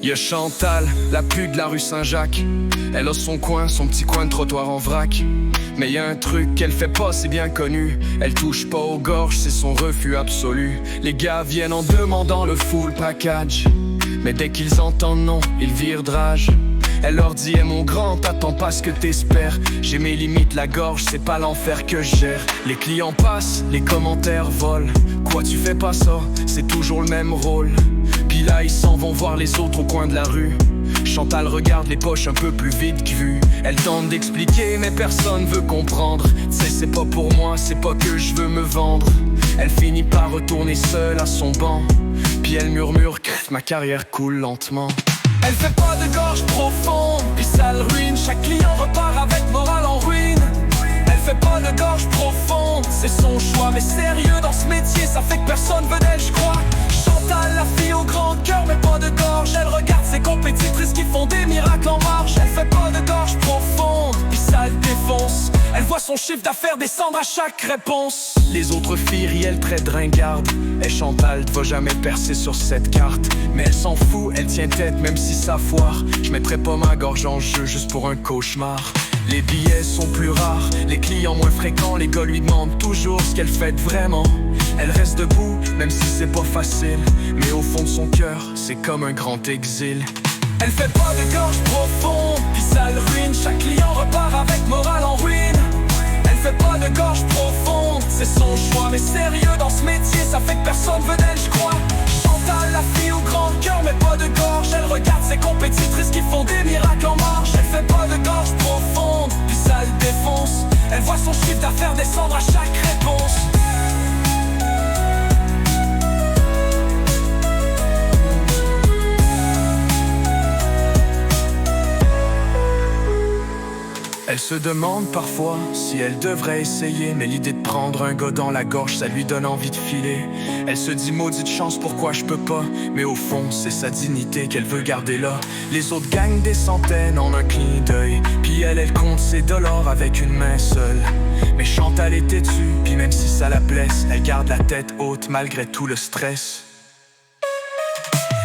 Y'a Chantal, la pute de la rue Saint-Jacques. Elle a son coin, son petit coin de trottoir en vrac. Mais y a un truc qu'elle fait pas, c'est bien connu. Elle touche pas aux gorges, c'est son refus absolu. Les gars viennent en demandant le full package, mais dès qu'ils entendent non, ils virent de rage. Elle leur dit, mon grand, t'attends pas ce que t'espères. J'ai mes limites, la gorge, c'est pas l'enfer que je gère. Les clients passent, les commentaires volent. Quoi, tu fais pas ça, c'est toujours le même rôle. Puis là, ils s'en vont voir les autres au coin de la rue. Chantal regarde les poches un peu plus vides que vu. Elle tente d'expliquer, mais personne veut comprendre. T'sais, c'est pas pour moi, c'est pas que je veux me vendre. Elle finit par retourner seule à son banc. Puis elle murmure, ma carrière coule lentement. Elle fait pas de gorge profonde, puis ça le ruine. Chaque client repart avec morale en ruine. Elle fait pas de gorge profonde, c'est son choix. Mais sérieux dans ce métier, ça fait que personne veut d'elle, je crois. Chantal, la fille au grand cœur, mais pas de gorge. Elle regarde ses compétitrices qui font des miracles en marche. Elle fait pas de gorge profonde, puis ça le défonce. Elle voit son chiffre d'affaires descendre à chaque réponse. Les autres filles rient, elle très ringarde. Et Chantal va jamais percer sur cette carte. Mais elle s'en fout, elle tient tête même si ça foire. Je mettrai pas ma gorge en jeu juste pour un cauchemar. Les billets sont plus rares, les clients moins fréquents. Les gars lui demandent toujours ce qu'elle fait vraiment. Elle reste debout, même si c'est pas facile. Mais au fond de son cœur, c'est comme un grand exil. Elle fait pas de gorge profonde, puis ça le ruine. Chaque client repart avec morale en ruine. Elle fait pas de gorge profonde, c'est son choix. Mais sérieux dans ce métier, ça fait que personne veut d'elle, je crois. Chantal, la fille au grand cœur, mais pas de gorge. Elle regarde ses compétitrices qui font des miracles en marche. Elle fait pas de gorge profonde, puis ça le défonce. Elle voit son chiffre d'affaires descendre à chaque réponse. Elle se demande parfois si elle devrait essayer. Mais l'idée de prendre un gars dans la gorge, ça lui donne envie de filer. Elle se dit maudite chance, pourquoi je peux pas. Mais au fond, c'est sa dignité qu'elle veut garder là. Les autres gagnent des centaines en un clin d'œil. Puis elle compte ses dollars avec une main seule. Mais Chantal est têtue, puis même si ça la blesse, elle garde la tête haute malgré tout le stress.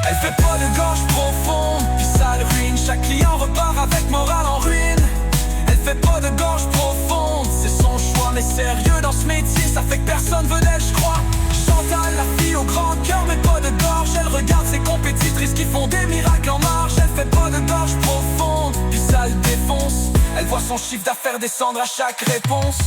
Elle fait pas de gorge profonde, puis ça le ruine. Chaque client repart avec morale en ruine. Elle fait pas de gorge profonde, c'est son choix. Mais sérieux dans ce métier, ça fait que personne veut d'elle, je crois. Chantal, la fille au grand cœur, mais pas de gorge. Elle regarde ses compétitrices qui font des miracles en marche. Elle fait pas de gorge profonde, puis ça le défonce. Elle voit son chiffre d'affaires descendre à chaque réponse.